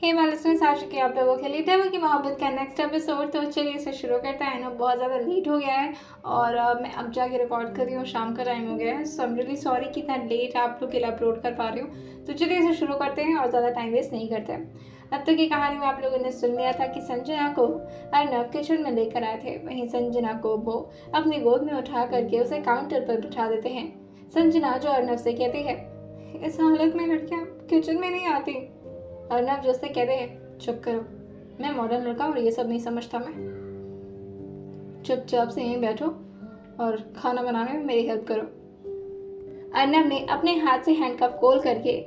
हे listeners, आ चुके हैं आप लोगों के लिए देवों की मोहब्बत का नेक्स्ट एपिसोड। तो चलिए इसे शुरू करते हैं। ना बहुत ज़्यादा लेट हो गया है और मैं अब जाके रिकॉर्ड कर रही हूँ। शाम का टाइम हो गया है, सो आई एम रियली सॉरी कि इतना लेट आप लोग के लिए अपलोड कर पा रही हूँ। तो चलिए इसे शुरू करते हैं और ज़्यादा टाइम वेस्ट नहीं करते। अब तक की कहानी में आप लोगों ने सुन लिया था कि संजना को अर्नव किचन में लेकर आए थे। वहीं संजना को वो अपनी गोद में उठा करके उसे काउंटर पर बिठा देते हैं। संजना जो अर्नव से कहती है, इस हालत में लड़कियाँ किचन में नहीं आती। अर्नव जो उससे कहते हैं, चुप करो, मैं मॉडर्न लड़का और ये सब नहीं समझता। मैं चुपचाप से यहीं बैठो और खाना बनाने में मेरी हेल्प करो। अर्नव ने अपने हाथ से हैंडकफ खोल करके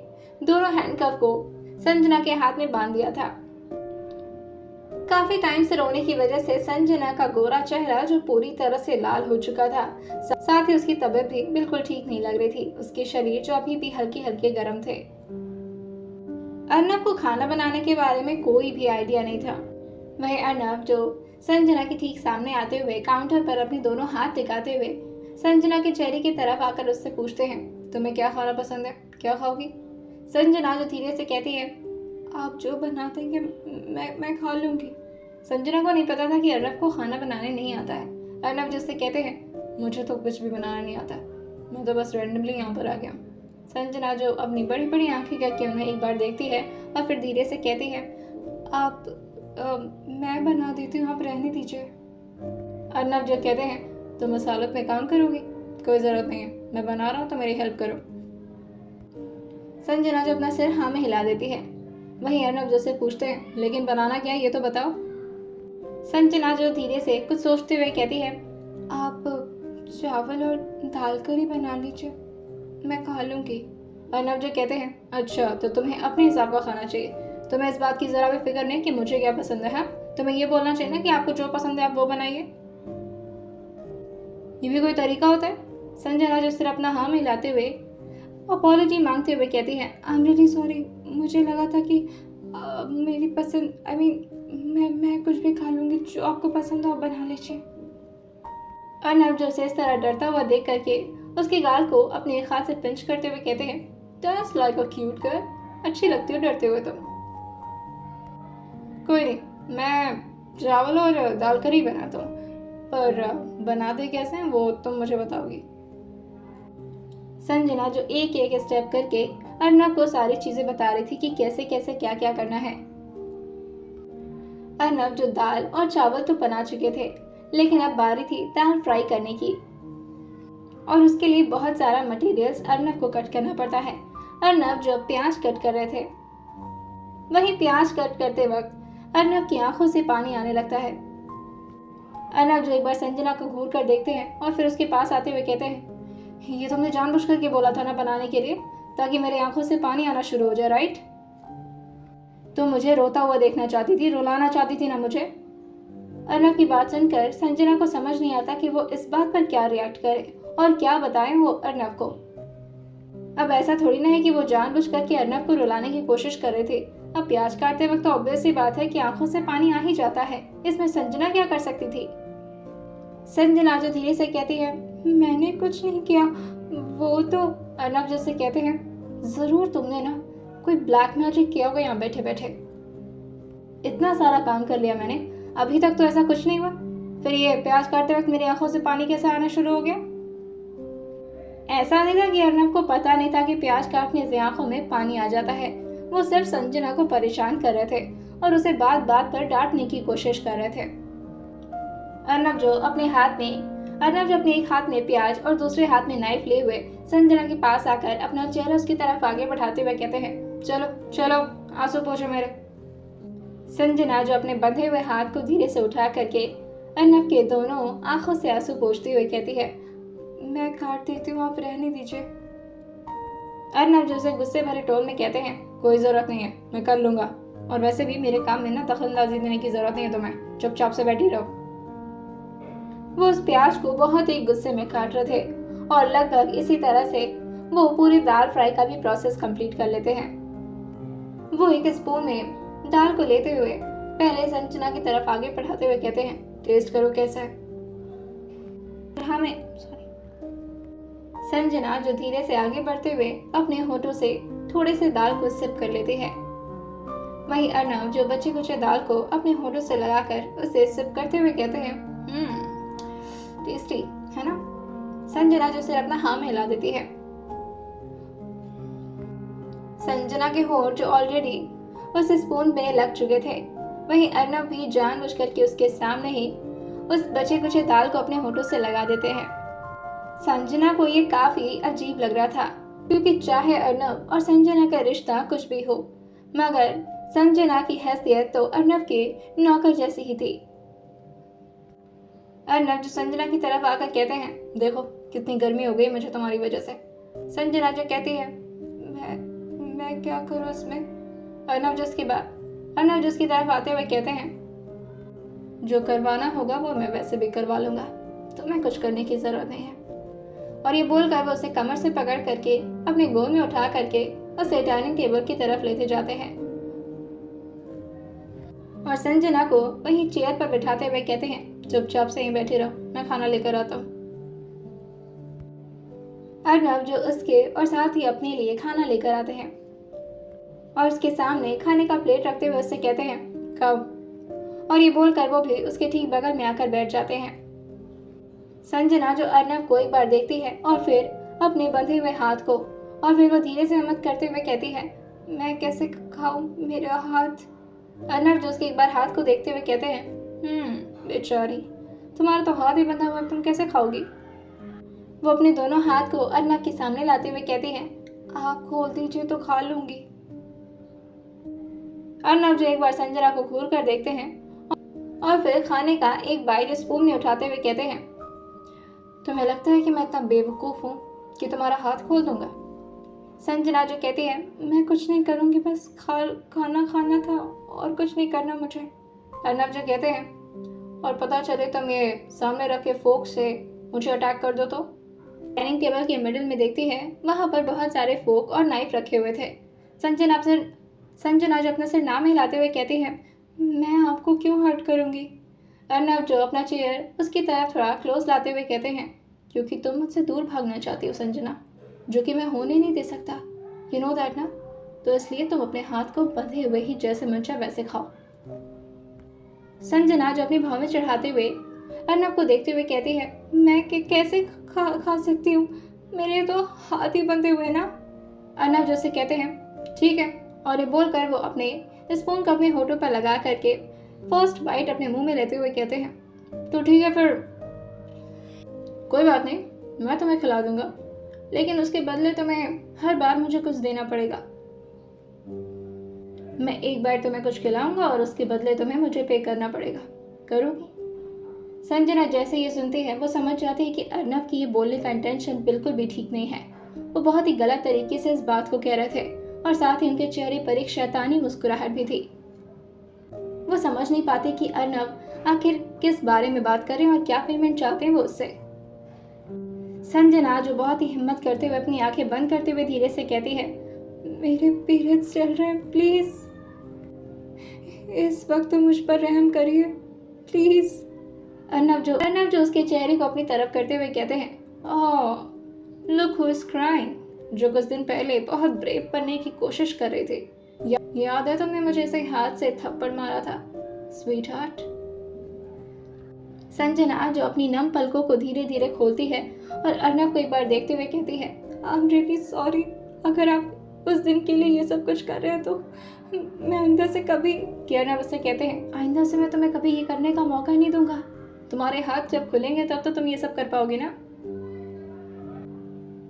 दोनों हैंडकफ को संजना के हाथ में बांध दिया था। काफी टाइम से रोने की वजह से संजना का गोरा चेहरा जो पूरी तरह से लाल हो चुका था, साथ ही उसकी तबीयत भी बिल्कुल ठीक नहीं लग रही थी। उसके शरीर जो अभी भी हल्के हल्के गर्म थे। अर्नव को खाना बनाने के बारे में कोई भी आइडिया नहीं था। वह अर्नव जो संजना के ठीक सामने आते हुए काउंटर पर अपने दोनों हाथ टिकाते हुए संजना के चेहरे की तरफ आकर उससे पूछते हैं, तुम्हें क्या खाना पसंद है, क्या खाओगी? संजना जो धीरे से कहती है, आप जो बना देंगे मैं खा लूंगी। संजना को नहीं पता था कि अर्नव को खाना बनाने नहीं आता है। अर्नव जिससे कहते हैं, मुझे तो कुछ भी बनाना नहीं आता, मैं तो बस रैंडमली यहाँ पर आ गया। संजना जो अपनी बड़ी बड़ी आंखें करके उन्हें एक बार देखती है और फिर धीरे से कहती है, आप मैं बना देती हूँ, आप रहने दीजिए। अर्नव जो कहते हैं, तुम इस हालत में काम करोगी? कोई ज़रूरत नहीं है, मैं बना रहा हूँ तो मेरी हेल्प करो। संजना जो अपना सिर हाँ में हिला देती है। वहीं अर्नव जो से पूछते हैं, लेकिन बनाना क्या है ये तो बताओ। संजना जो धीरे से कुछ सोचते हुए कहती है, आप चावल और दाल करी बना लीजिए, मैं खा लूंगी। अर्नव जो कहते हैं, अच्छा तो तुम्हें अपने हिसाब का खाना चाहिए, तुम्हें इस बात की जरा भी फिक्र नहीं कि मुझे क्या पसंद है। तुम्हें ये बोलना चाहिए ना कि आपको जो पसंद है आप वो बनाइए। ये भी कोई तरीका होता है? संजना जो सिर्फ अपना हाँ मिलाते हुए अपॉलॉजी मांगते हुए कहती है, आई एम रियली सॉरी, मुझे लगा था कि मेरी पसंद मैं कुछ भी खा लूंगी, जो आपको पसंद हो आप बना लीजिए। अर्नव जो से इस तरह डरता हुआ देख करके उसके गाल को अपने एक हाथ से पिंच करते हुए कहते हैं, that's like a cute girl, अच्छी लगती हो डरते हुए तुम। कोई नहीं, मैं चावल और दाल करी बनाता हूँ, पर बनाते कैसे हैं वो तुम मुझे बताओगी। संजना जो एक एक स्टेप करके अर्नव को सारी चीजें बता रही थी कि कैसे कैसे क्या क्या करना है। अर्नव जो दाल और चावल तो बना चुके थे, लेकिन अब बारी थी दाल फ्राई करने की और उसके लिए बहुत सारा मटेरियल्स अर्नव को कट करना पड़ता है। अर्नव जो प्याज कट कर रहे थे, वहीं प्याज कट करते वक्त अर्नव की आंखों से पानी आने लगता है। अर्नव जो एक बार संजना को घूर कर देखते हैं और फिर उसके पास आते हुए कहते हैं, ये तुमने जानबूझ करके बोला था ना बनाने के लिए, ताकि मेरे आंखों से पानी आना शुरू हो जाए, राइट? तुम मुझे रोता हुआ देखना चाहती थी, रुलाना चाहती थी ना मुझे। अर्नव की बात सुनकर संजना को समझ नहीं आता कि वो इस बात पर क्या रिएक्ट करे और क्या बताएं वो अर्नव को। अब ऐसा थोड़ी ना है कि वो जानबूझ करके अर्नव को रुलाने की कोशिश कर रहे थे। अब प्याज काटते वक्त तो ऑब्वियस सी बात है कि आंखों से पानी आ ही जाता है, इसमें संजना क्या कर सकती थी। संजना जो धीरे से कहती है, मैंने कुछ नहीं किया, वो तो। अर्नव जैसे कहते हैं, जरूर तुमने ना कोई ब्लैक मैजिक किया होगा यहाँ बैठे बैठे। इतना सारा काम कर लिया मैंने, अभी तक तो ऐसा कुछ नहीं हुआ, फिर ये प्याज काटते वक्त मेरी आंखों से पानी कैसे आना शुरू हो गया? ऐसा नहीं था कि अर्नव को पता नहीं था कि प्याज काटने से आंखों में पानी आ जाता है। वो सिर्फ संजना को परेशान कर रहे थे और उसे बात बात पर डांटने की कोशिश कर रहे थे। अर्नव जो अपने एक हाथ में प्याज और दूसरे हाथ में नाइफ लिए हुए संजना के पास आकर अपना चेहरा उसकी तरफ आगे बढ़ाते हुए कहते हैं, चलो चलो आंसू पोंछो मेरे। संजना जो अपने बंधे हुए हाथ को धीरे से उठा करके अर्नव के दोनों आंखों से आंसू पोंछती हुई कहती है, मैं काट देती हूँ, आप रहने दीजिए। अर्नव जो उसे गुस्से भरे टोन में कहते हैं, कोई जरूरत नहीं है, मैं कर लूंगा, और वैसे भी मेरे काम में ना दखलंदाजी देने की जरूरत नहीं है तुम्हें, चुपचाप से बैठी रहो। वो उस प्याज को बहुत ही गुस्से में काट रहे थे और लगभग इसी तरह से वो पूरी दाल फ्राई का भी प्रोसेस कंप्लीट कर लेते हैं। वो एक स्पून में दाल को लेते हुए पहले संजना की तरफ आगे बढ़ाते हुए कहते हैं, टेस्ट करो कैसा है। संजना जो धीरे से आगे बढ़ते हुए अपने होठों से थोड़े से दाल को सिप कर लेती है। वहीं अर्नव जो बचे कुचे दाल को अपने होठों से लगाकर उसे सिप करते हुए कहते हैं, टेस्टी है ना। संजना जो सिर अपना हाँ में हिला देती है। संजना के होठ जो ऑलरेडी उस स्पून में लग चुके थे, वहीं अर्नव भी जानबूझकर के उसके सामने ही उस बचे कुचे दाल को अपने होठों से लगा देते हैं। संजना को ये काफी अजीब लग रहा था, क्योंकि चाहे अर्नव और संजना का रिश्ता कुछ भी हो, मगर संजना की हैसियत तो अर्नव के नौकर जैसी ही थी। अर्नव जो संजना की तरफ आकर कहते हैं, देखो कितनी गर्मी हो गई मुझे तुम्हारी वजह से। संजना जो कहती है, मैं क्या करूं इसमें। अर्नव जो उसकी तरफ आते हुए कहते हैं, जो करवाना होगा वो मैं वैसे भी करवा लूंगा, तुम्हें कुछ करने की जरूरत नहीं है। और ये बोलकर वो उसे कमर से पकड़ करके अपने गोद में उठा करके उसे डाइनिंग टेबल की तरफ लेते जाते हैं और संजना को वहीं चेयर पर बिठाते हुए कहते हैं, चुपचाप से यहीं बैठे रहो, मैं खाना लेकर आता हूँ। अर्नव जो उसके और साथ ही अपने लिए खाना लेकर आते हैं और उसके सामने खाने का प्लेट रखते हुए उससे कहते हैं, खाओ। और ये बोलकर वो भी उसके ठीक बगल में आकर बैठ जाते हैं। संजना जो अर्नव को एक बार देखती है और फिर अपने बंधे हुए हाथ को, और फिर वो धीरे से हिम्मत करते हुए कहती है, मैं कैसे खाऊं मेरा हाथ। अर्नव जो उसके एक बार हाथ को देखते हुए कहते हैं, बेचारी, तुम्हारा तो हाथ ही बंधा हुआ, तुम कैसे खाओगी। वो अपने दोनों हाथ को अर्नव के सामने लाते हुए कहती है, आप खोल दीजिए तो खा लूंगी। अर्नव जो एक बार संजना को घूर कर देखते हैं और फिर खाने का एक बाइट स्पून में उठाते हुए कहते हैं, तुम्हें लगता है कि मैं इतना बेवकूफ हूँ कि तुम्हारा हाथ खोल दूंगा। संजना जो कहती है, मैं कुछ नहीं करूंगी, बस खाना खाना था और कुछ नहीं करना मुझे। अर्नव जो कहते हैं, और पता चले तुम ये सामने रखे फोक से मुझे अटैक कर दो तो। डाइनिंग टेबल के मिडिल में देखती है, वहां पर बहुत सारे फोक और नाइफ रखे हुए थे। संजना जो अपना सिर नाम हिलाते हुए कहती है, मैं आपको क्यों हर्ट करूंगी। अर्नव जो अपना चेयर उसकी तरफ थोड़ा क्लोज लाते हुए कहते हैं, क्योंकि तुम मुझसे दूर भागना चाहती हो संजना, जो कि मैं होने नहीं दे सकता, यू नो दैट ना। तो इसलिए तुम अपने हाथ को बंधे हुए ही जैसे मन चाहे वैसे खाओ। संजना जो अपनी भाव में चढ़ाते हुए अर्नव को देखते हुए कहती है, मैं कैसे खा सकती हूँ, मेरे तो हाथ ही बंधे हुए ना। अर्नव जो से कहते हैं, ठीक है। और ये बोलकर वो अपने स्पून को अपने होठों पर लगा करके फर्स्ट बाइट अपने मुंह में लेते हुए कहते हैं, तो ठीक है फिर, कोई बात नहीं, मैं तुम्हें खिला दूंगा, लेकिन उसके बदले तुम्हें हर बार मुझे कुछ देना पड़ेगा। मैं एक बार तुम्हें कुछ खिलाऊंगा और उसके बदले तुम्हें मुझे पे करना पड़ेगा, करोगी। संजना जैसे ये सुनती है, वो समझ जाती है कि अर्नव की ये बोलने का इंटेंशन बिल्कुल भी ठीक नहीं है। वो बहुत ही गलत तरीके से इस बात को कह रहे थे और साथ ही उनके चेहरे पर एक शैतानी मुस्कुराहट भी थी। वो समझ नहीं पाते कि अर्नव आखिर किस बारे में बात कर रहे हैं और क्या पेमेंट चाहते हैं वो उससे। संजना जो बहुत ही हिम्मत करते हुए अपनी आंखें बंद करते हुए धीरे से कहती है, मेरे पीरियड्स चल रहे हैं, प्लीज इस वक्त तो मुझ पर रहम करिए प्लीज। अर्नव जो उसके चेहरे को अपनी तरफ करते हुए कहते हैं, oh look who is crying, जो कुछ दिन पहले बहुत ब्रेव बनने की कोशिश कर रही थी। याद है तुमने मुझे ऐसे हाथ से थप्पड़ मारा था स्वीट हार्ट। संजना जो अपनी नम पलकों को धीरे धीरे खोलती है और अर्नव को एक बार देखते हुए कहती है, आई एम रियली सॉरी, अगर आप उस दिन के लिए ये सब कुछ कर रहे हैं तो मैं आइंदा से कभी। अर्नव उससे कहते हैं, आइंदा से मैं तुम्हें कभी ये करने का मौका ही नहीं दूंगा, तुम्हारे हाथ जब खुलेंगे तब तो तुम ये सब कर पाओगे ना।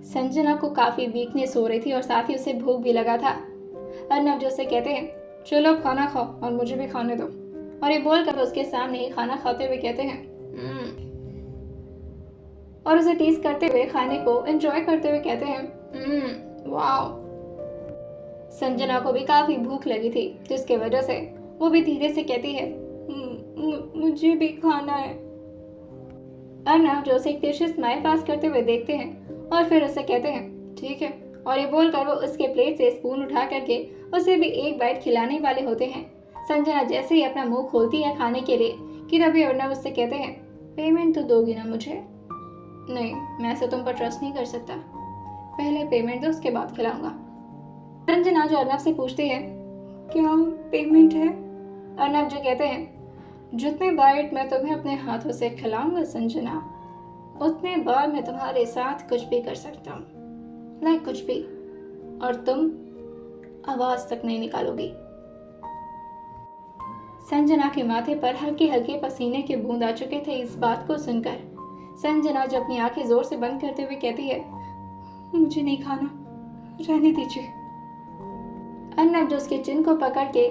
संजना को काफी वीकनेस हो रही थी और साथ ही उसे भूख भी लगा था। अर्नव जो उससे कहते हैं, चलो खाना खाओ और मुझे भी खाने दो। और ये बोलकर उसके सामने ही खाना खाते हुए कहते हैं, और उसे टीज करते हुए खाने को एंजॉय करते हुए कहते हैं, वाओ। संजना को भी काफी भूख लगी थी, जिसके वजह से वो भी धीरे से कहती है, मुझे भी खाना है। अर्नव जो उसे एक तिरछी स्माइल पास करते हुए देखते हैं और फिर उसे कहते हैं, ठीक है। और ये बोलकर वो उसके प्लेट से स्पून उठा करके उसे भी एक बाइट खिलाने वाले होते हैं। संजना जैसे ही अपना मुंह खोलती है खाने के लिए कि तभी अर्नव उससे कहते हैं, पेमेंट तो दोगी ना मुझे। नहीं, मैं ऐसे तुम पर ट्रस्ट नहीं कर सकता, पहले पेमेंट दो उसके बाद खिलाऊंगा। संजना जो अर्नव से पूछती है, क्या पेमेंट है? अर्नब जो कहते हैं, जितने बाइट मैं तुम्हें अपने हाथों से खिलाऊंगा संजना, उतने बार मैं तुम्हारे साथ कुछ भी कर सकता हूँ, लाइक कुछ भी, और तुम आवाज तक नहीं निकालोगी। संजना के माथे पर हल्के हल्के पसीने के बूंद आ चुके थे। इस बात को सुनकर संजना जो अपनी आंखें जोर से बंद करते हुए कहती है, मुझे नहीं खाना, रहने दीजिए। अर्नब जो उसके चिन को पकड़ के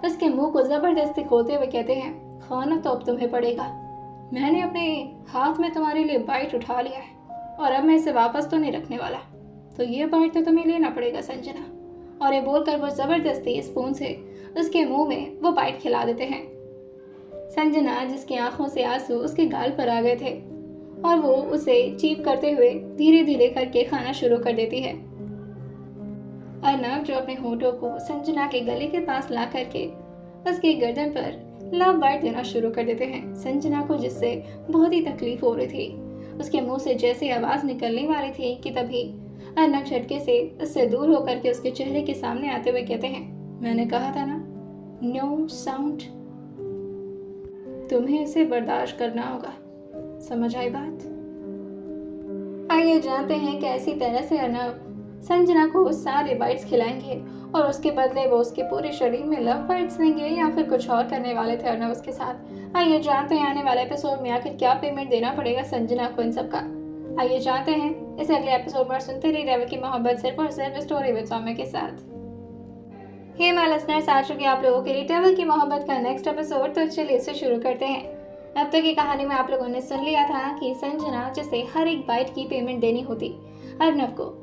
उसके मुंह को जबरदस्ती खोलते हुए कहते हैं, खाना तो अब तुम्हें पड़ेगा। मैंने अपने हाथ में तुम्हारे लिए बाइट उठा लिया है और अब मैं इसे वापस तो नहीं रखने वाला, तो ये बाइट तो तुम्हें लेना पड़ेगा संजना। और ये बोलकर वो जबरदस्ती स्पून से उसके मुंह में वो बाइट खिला देते हैं। संजना जिसकी आंखों से आंसू उसके गाल पर आ गए थे और वो उसे चीप करते हुए धीरे धीरे करके खाना शुरू कर देती है। अर्नब जो अपने होठों को संजना के गले के पास ला करके उसके गर्दन पर लव बाइट देना शुरू कर देते हैं। संजना को जिससे बहुत ही तकलीफ हो रही थी, उसके मुंह से जैसे आवाज निकलने वाली थी कि तभी अर्नब झटके से उससे दूर होकर के उसके चेहरे के सामने आते हुए कहते हैं, मैंने कहा था ना, नो साउंड। तुम्हें इसे बर्दाश्त करना होगा, समझ आई बात? आइए जानते हैं कैसी तरह से अर्नब संजना को सारे बाइट्स खिलाएंगे और उसके बदले वो उसके पूरे शरीर में लव बाइट्स देंगे या फिर कुछ और करने वाले थे अर्नब उसके साथ। आइए जानते हैं आने वाले एपिसोड में आखिर क्या पेमेंट देना पड़ेगा संजना को इन सब का। आइए जानते हैं इसे अगले एपिसोड में। सुनते रहिए रेवल की मोहब्बत सिर्फ और सिर्फ स्टोरी विद सौम्य के साथ। हे माय लिसनर्स, आ चुके आप लोगों के लिए रेवल की मोहब्बत का नेक्स्ट एपिसोड, तो चलिए इसे शुरू करते हैं। अब तक की कहानी में आप लोगों ने सुन लिया था कि संजना जिसे हर एक बाइट की पेमेंट देनी होती अर्नब को।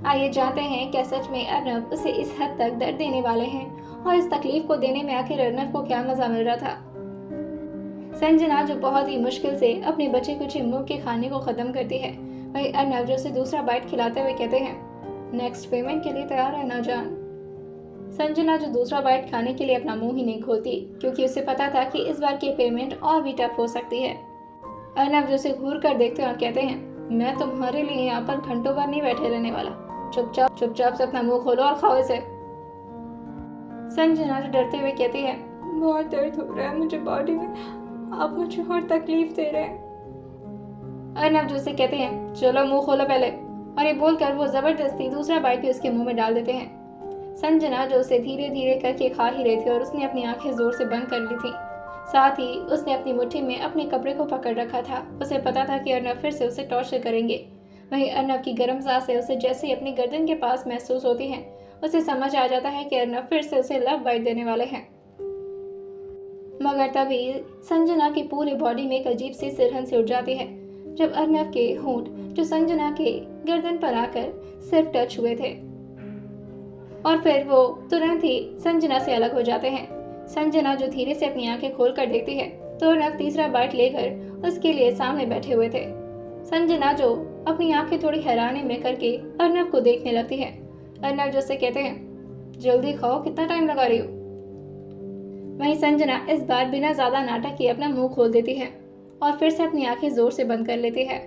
आइए जानते हैं क्या सच में अर्नब उसे इस हद तक दर्द देने वाले हैं और इस तकलीफ को देने में आखिर अर्नब को क्या मजा मिल रहा था। संजना जो बहुत ही मुश्किल से अपने बचे कुछ मुंह के खाने को खत्म करती है, वही अर्नब जो उसे दूसरा बाइट खिलाते हुए कहते हैं, नेक्स्ट पेमेंट के लिए तैयार है ना जान। संजना जो दूसरा बाइट खाने के लिए अपना मुंह ही नहीं खोलती क्योंकि उसे पता था कि इस बार की पेमेंट और भी टफ हो सकती है। अर्नब जो उसे घूर कर देखते हैं और कहते हैं, मैं तुम्हारे लिए यहाँ पर घंटों भर नहीं बैठे रहने वाला, चुपचाप से अपना मुंह खोलो और खाओ इसे। संजना जो डरते हुए कहती है, बहुत दर्द हो रहा है मुझे बॉडी में, आप मुझे और तकलीफ दे रहे हैं। अर्नब जो उसे कहते हैं, चलो मुंह खोलो पहले, और ये बोलकर वो जबरदस्ती दूसरा बाइट भी उसके मुंह में डाल देते हैं। संजना जो उसे धीरे धीरे करके खा ही रही थी और उसने अपनी आंखें जोर से बंद कर ली थी, साथ ही उसने अपनी मुट्ठी में अपने कपड़े को पकड़ रखा था। उसे पता था कि अर्नब फिर से उसे टॉर्चर करेंगे। वहीं अर्नब की गर्म सांसें उसे जैसे ही अपनी गर्दन के पास महसूस होती हैं, उसे समझ आ जाता है कि अर्नब फिर से उसे लव बाइट देने वाले हैं। मगर तभी संजना की पूरी बॉडी में एक अजीब सी सिरहन से उठ जाती है जब अर्नब के होंठ जो संजना के गर्दन पर आकर सिर्फ टच हुए थे और फिर वो तुरंत ही संजना से अलग हो जाते हैं। संजना जो धीरे से अपनी आंखें खोल कर देखती है तो अर्नब तीसरा बाइट लेकर उसके लिए सामने बैठे हुए थे। संजना जो अपनी आंखें थोड़ी हैरानी में करके अर्नब को देखने लगती है। अर्नब जो से कहते हैं, जल्दी खाओ, कितना टाइम लगा रही हो। वहीं संजना इस बार बिना ज्यादा नाटक किए अपना मुंह खोल देती है और फिर से अपनी आंखें जोर से बंद कर लेती है।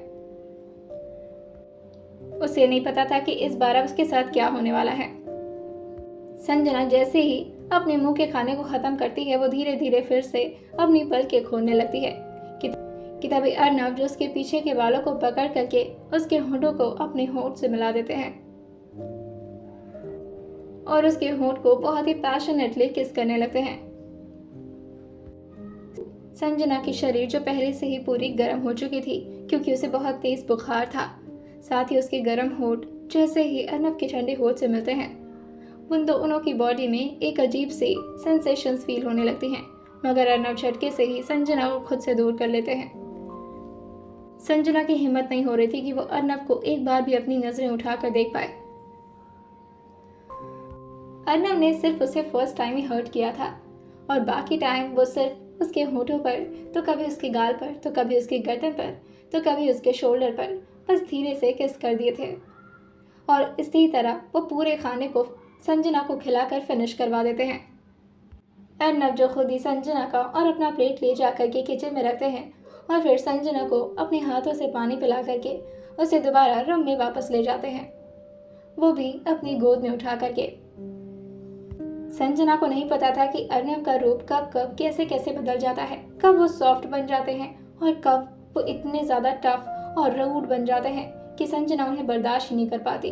उसे नहीं पता था कि इस बार अब उसके साथ क्या होने वाला है। संजना जैसे ही अपने मुंह के खाने को खत्म करती है, वो धीरे धीरे फिर से अपनी पलकें खोलने लगती है कि तभी अर्नब जो उसके पीछे के बालों को पकड़ करके उसके होंठों को अपने होंठ से मिला देते हैं और उसके होंठ को बहुत ही पैशनेटली किस करने लगते हैं। संजना की शरीर जो पहले से ही पूरी गर्म हो चुकी थी क्योंकि उसे बहुत तेज बुखार था, साथ ही उसके गर्म होंठ जैसे ही अर्नब के ठंडे होंठ से मिलते हैं, उन दोनों की बॉडी में एक अजीब सी सेंसेशंस फील होने लगती हैं। मगर अर्नब झटके से ही संजना को खुद से दूर कर लेते हैं। संजना की हिम्मत नहीं हो रही थी कि वो अर्नब को एक बार भी अपनी नजरें उठाकर देख पाए। अर्नब ने सिर्फ उसे फर्स्ट टाइम ही हर्ट किया था और बाकी टाइम वो सिर्फ उसके होठों पर, तो कभी उसके गाल पर, तो कभी उसकी गर्दन पर, तो कभी उसके शोल्डर पर बस धीरे से किस कर दिए थे और इसी तरह वो पूरे खाने को संजना को खिलाकर फिनिश करवा देते हैं। अर्नब जो खुद ही संजना का और अपना प्लेट ले जाकर के किचन में रखते हैं और फिर संजना को अपने हाथों से पानी पिला करके उसे दोबारा रूम में वापस ले जाते हैं, वो भी अपनी गोद में उठा करके। संजना को नहीं पता था कि अर्नव का रूप कब कब कैसे कैसे बदल जाता है, कब वो सॉफ्ट बन जाते हैं और कब वो इतने ज्यादा टफ और रूड बन जाते हैं कि संजना उन्हें बर्दाश्त ही नहीं कर पाती।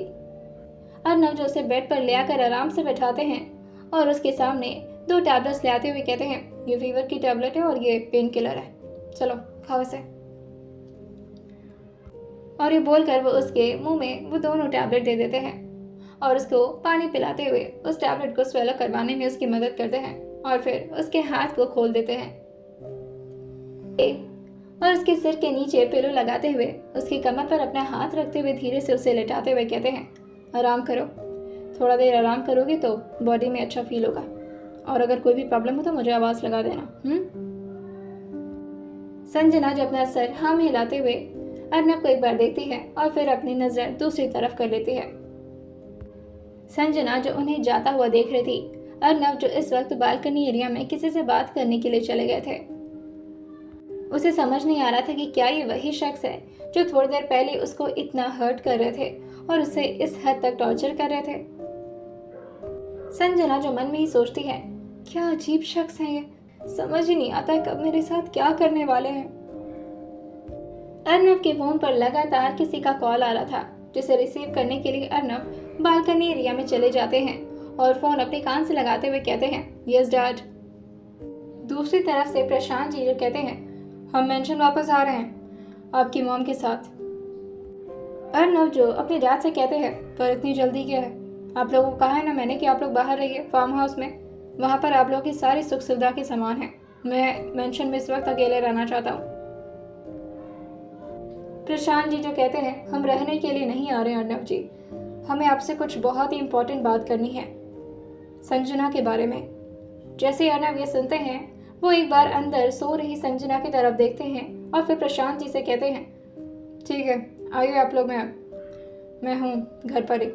अर्नव जो उसे बेड पर ले आकर आराम से बैठाते हैं और उसके सामने 2 टैबलेट्स ले आते हुए कहते हैं, ये फीवर की टैबलेट है और ये पेन किलर है, चलो खाओ इसे। और ये बोलकर वो उसके मुंह में वो दोनों टैबलेट दे देते हैं और उसको पानी पिलाते हुए उस टैबलेट को स्वेलो करवाने में उसकी मदद करते हैं और फिर उसके हाथ को खोल देते हैं और उसके सिर के नीचे पिलो लगाते हुए उसकी कमर पर अपना हाथ रखते हुए धीरे से उसे लेटाते हुए कहते हैं, आराम करो, थोड़ा देर आराम करोगी तो बॉडी में अच्छा फील होगा और अगर कोई भी प्रॉब्लम हो तो मुझे आवाज लगा देना। संजना जब अपना सर हाँ में हिलाते हुए अर्नव को एक बार देखती है और फिर अपनी नजर दूसरी तरफ कर लेती है। संजना जो उन्हें जाता हुआ देख रही थी, अर्नव जो इस वक्त बालकनी एरिया में किसी से बात करने के लिए चले गए थे। उसे समझ नहीं आ रहा था कि क्या ये वही शख्स है जो थोड़ी देर पहले उसको इतना हर्ट कर रहे थे और उसे इस हद तक टॉर्चर कर रहे थे। संजना जो मन में ही सोचती है, क्या अजीब शख्स है ये, समझ ही नहीं आता कब मेरे साथ क्या करने वाले हैं। अर्नव के फोन पर लगातार किसी का कॉल आ रहा था, जिसे रिसीव करने के लिए अर्नव बालकनी एरिया में चले जाते हैं और फोन अपने कान से लगाते हुए कहते हैं, यस डैड। दूसरी तरफ से प्रशांत जी जो कहते हैं, हम मेंशन वापस आ रहे हैं आपकी मॉम के साथ। अर्नव जो अपने डैड से कहते हैं, पर इतनी जल्दी क्या है, आप लोगों को कहा है ना मैंने कि आप लोग बाहर रहिए फार्म हाउस में, वहाँ पर आप लोगों की सारी सुख सुविधा के सामान है, मैं मेंशन में इस वक्त अकेले रहना चाहता हूँ। प्रशांत जी जो कहते हैं, हम रहने के लिए नहीं आ रहे अर्नव जी, हमें आपसे कुछ बहुत ही इम्पोर्टेंट बात करनी है संजना के बारे में। जैसे अर्नव ये सुनते हैं, वो एक बार अंदर सो रही संजना की तरफ देखते हैं और फिर प्रशांत जी से कहते हैं, ठीक है आइए आप लोग, मैं हूँ घर पर ही।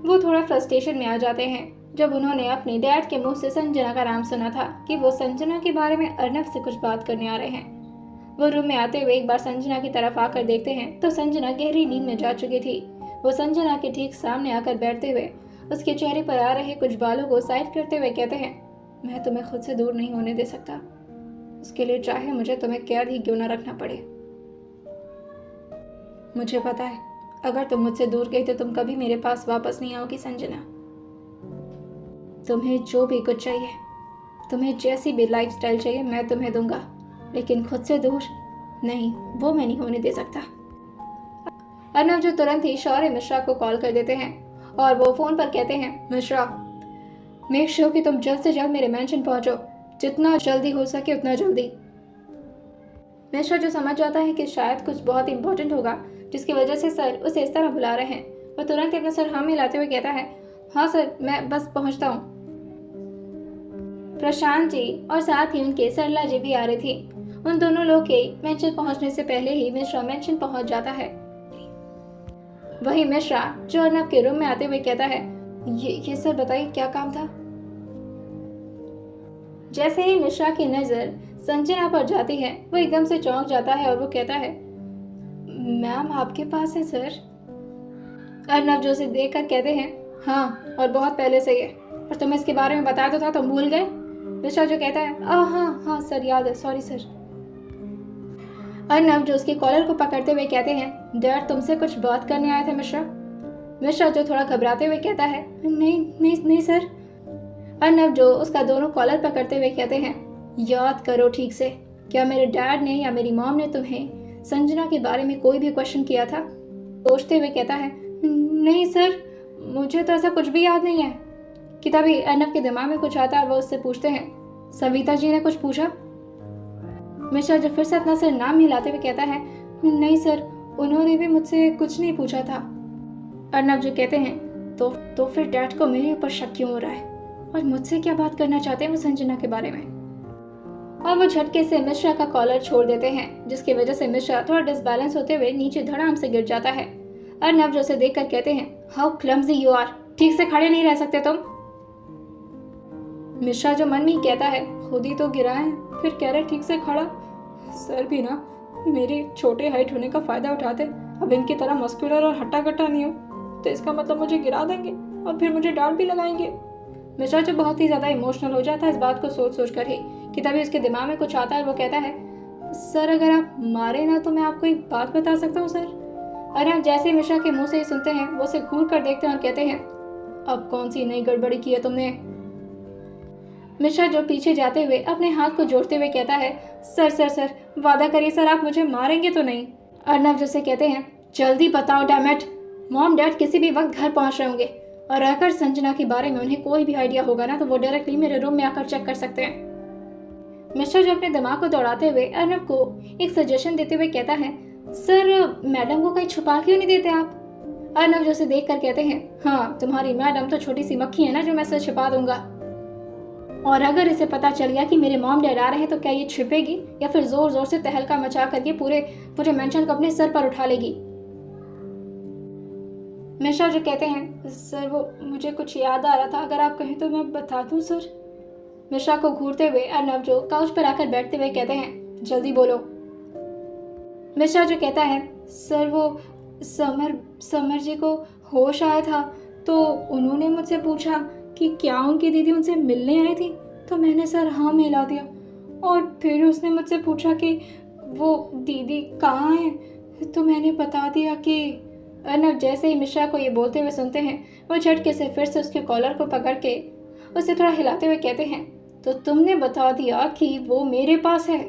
वो थोड़ा फ्रस्ट्रेशन में आ जाते हैं जब उन्होंने अपने डैड के मुंह से संजना का नाम सुना था कि वो संजना के बारे में अर्नव से कुछ बात करने आ रहे हैं। वो रूम में आते हुए एक बार संजना की तरफ आकर देखते हैं तो संजना गहरी नींद में जा चुकी थी। वो संजना के ठीक सामने आकर बैठते हुए उसके चेहरे पर आ रहे कुछ बालों को साइड करते हुए कहते हैं, मैं तुम्हें खुद से दूर नहीं होने दे सकता, उसके लिए चाहे मुझे तुम्हें कैद ही क्यों न रखना पड़े। मुझे पता है अगर तुम मुझसे दूर गई तो तुम कभी मेरे पास वापस नहीं आओगी संजना। तुम्हें जो भी कुछ चाहिए, तुम्हें जैसी भी लाइफस्टाइल चाहिए मैं तुम्हें दूंगा, लेकिन खुद से दूर नहीं, वो मैं नहीं होने दे सकता। अर्नव जो तुरंत ही शौर्य मिश्रा को कॉल कर देते हैं और वो फोन पर कहते हैं, मिश्रा मेक श्योर कि तुम जल्द से जल्द मेरे मेंशन पहुंचो, जितना जल्दी हो सके उतना जल्दी। मिश्रा जो समझ जाता है कि शायद कुछ बहुत इंपॉर्टेंट होगा जिसकी वजह से सर उसे इस तरह बुला रहे हैं, वो तुरंत अपना सर हाँ मिलाते हुए कहता है, हाँ सर मैं बस पहुंचता हूँ। प्रशांत जी और साथ ही उनके सरला जी भी आ रही थी। उन दोनों लोग के मेंशन पहुंचने से पहले ही मिश्रा मेंशन पहुंच जाता है। वही मिश्रा जो अर्नव के रूम में आते हुए कहता है, ये सर बताइए क्या काम था। जैसे ही मिश्रा की नजर संजना पर जाती है वो एकदम से चौंक जाता है और वो कहता है, मैम आपके पास है सर। अर्नव जो उसे देखकर कहते हैं, हाँ और बहुत पहले से ही है, और तुम्हें इसके बारे में बताया तो था, तुम भूल गए। मिश्रा जो कहता है, हाँ सर याद है, सॉरी सर। अर्नव जो उसके कॉलर को पकड़ते हुए कहते हैं, डैड तुमसे कुछ बात करने आए थे मिश्रा। मिश्रा जो थोड़ा घबराते हुए कहता है, नहीं सर। अर्नव जो उसका दोनों कॉलर पकड़ते हुए कहते हैं, याद करो ठीक से, क्या मेरे डैड ने या मेरी मॉम ने तुम्हें संजना के बारे में कोई भी क्वेश्चन किया था। सोचते हुए कहता है, नहीं सर मुझे तो ऐसा कुछ भी याद नहीं है। कि तभी अर्नव के दिमाग में कुछ आता है, वो उससे पूछते हैं, सविता जी ने कुछ पूछा। मिश्रा जो फिर से अपना सिर नाम हिलाते हुए कहता है, नहीं सर उन्होंने भी मुझसे कुछ नहीं पूछा था। अर्नव जो कहते हैं, तो फिर डैड को मेरे ऊपर शक क्यों हो रहा है और मुझसे क्या बात करना चाहते हैं वो संजना के बारे में। और वो झटके से मिश्रा का कॉलर छोड़ देते हैं, जिसकी वजह से मिश्रा थोड़ा डिसबैलेंस होते हुए नीचे धड़ाम से गिर जाता है। अर्नव जो उसे देखकर कहते हैं, हाउ क्लमजी यू आर, ठीक से खड़े नहीं रह सकते तुम। मिश्रा जो मन में ही कहता है, खुद ही तो गिरा है फिर कह रहे ठीक से खड़ा। सर भी ना मेरी छोटे हाइट होने का फायदा उठाते, अब इनकी तरह मस्कुलर और हट्टा कट्टा नहीं हो तो इसका मतलब मुझे गिरा देंगे। और फिर मुझे डांट भी लगाएंगे। मिश्रा जो बहुत ही ज़्यादा इमोशनल हो जाता है इस बात को सोच सोच कर ही कि तभी उसके दिमाग में कुछ आता है। वो कहता है, सर अगर आप मारे ना तो मैं आपको एक बात बता सकता हूँ सर। अरनब जैसे ही मिश्रा के मुंह से ही सुनते हैं वो उसे घूर कर देखते हैं और कहते हैं, अब कौन सी नई गड़बड़ी की है तुमने। मिश्रा जो पीछे जाते हुए अपने हाथ को जोड़ते हुए कहता है, सर सर सर वादा करिए सर, आप मुझे मारेंगे तो नहीं। अर्नब जैसे कहते हैं, जल्दी बताओ डैमेट। मॉम डैड किसी भी वक्त घर पहुंच रहे होंगे और अगर संजना के बारे में उन्हें कोई भी आइडिया होगा ना तो वो डायरेक्टली मेरे रूम में आकर चेक कर सकते हैं। मिश्रा जो अपने दिमाग को दौड़ाते हुए अर्नब को एक सजेशन देते हुए कहता है, सर मैडम को कहीं छुपा क्यों नहीं देते आप। अर्नब जैसे देख कर कहते हैं, हाँ तुम्हारी मैडम तो छोटी सी मक्खी है ना जो मैं सर छिपा दूंगा, और अगर इसे पता चल गया कि मेरे मॉम डैड आ रहे हैं तो क्या ये छिपेगी या फिर जोर जोर से तहलका मचा करके पूरे मेंशन को अपने सर पर उठा लेगी। मिश्रा जो कहते हैं, सर वो मुझे कुछ याद आ रहा था, अगर आप कहें तो मैं बता दूं सर। मिश्रा को घूरते हुए अर्नब जो काउच पर आकर बैठते हुए कहते हैं, जल्दी बोलो। मिश्रा जो कहता है, सर वो समर जी को होश आया था तो उन्होंने मुझसे पूछा कि क्या उनकी दीदी उनसे मिलने आई थी, तो मैंने सर हाँ में हिला दिया, और फिर उसने मुझसे पूछा कि वो दीदी कहाँ है, तो मैंने बता दिया कि। अर्नब जैसे ही मिश्रा को ये बोलते हुए सुनते हैं वो झटके से फिर से उसके कॉलर को पकड़ के उसे थोड़ा हिलाते हुए कहते हैं, तो तुमने बता दिया कि वो मेरे पास है।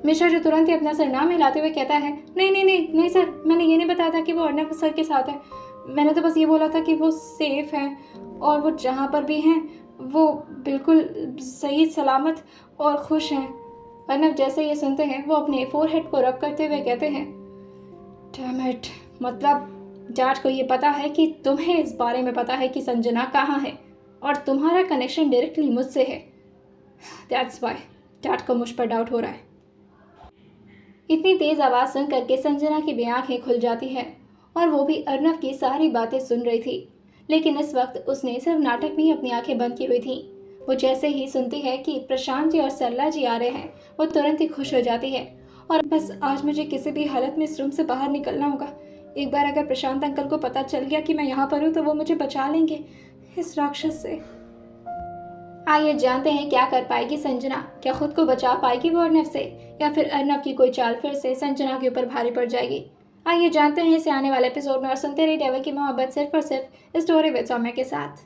मिश्रा जो तुरंत ही अपना सर नाम हिलाते हुए कहता है, नहीं नहीं नहीं नहीं सर, मैंने ये नहीं बताया था कि वो अर्नब सर के साथ है, मैंने तो बस ये बोला था कि वो सेफ हैं और वो जहाँ पर भी हैं वो बिल्कुल सही सलामत और खुश हैं। अर्नब जैसे ये सुनते हैं वो अपने फोरहेड को रब करते हुए कहते हैं, डैम इट, मतलब डैड को ये पता है कि तुम्हें इस बारे में पता है कि संजना कहाँ है और तुम्हारा कनेक्शन डायरेक्टली मुझसे है, दैट्स वाई डैड को मुझ पर डाउट हो रहा है। इतनी तेज आवाज़ सुन करके संजना की भी आंखें खुल जाती हैं और वो भी अर्नब की सारी बातें सुन रही थी, लेकिन इस वक्त उसने सिर्फ नाटक में ही अपनी आंखें बंद की हुई थी। वो जैसे ही सुनती है कि प्रशांत जी और सरला जी आ रहे हैं वो तुरंत ही खुश हो जाती है, और बस आज मुझे किसी भी हालत में इस रूम से बाहर निकलना होगा। एक बार अगर प्रशांत अंकल को पता चल गया कि मैं यहाँ पर हूँ तो वो मुझे बचा लेंगे इस राक्षस से। आइए जानते हैं क्या कर पाएगी संजना, क्या खुद को बचा पाएगी वो अर्नब से, या फिर अर्नब की कोई चाल फिर से संजना के ऊपर भारी पड़ जाएगी। आइए जानते हैं इसे आने वाले एपिसोड में, और सुनते रहिए डेविल की मोहब्बत सिर्फ और सिर्फ स्टोरी विद सौम्या के साथ।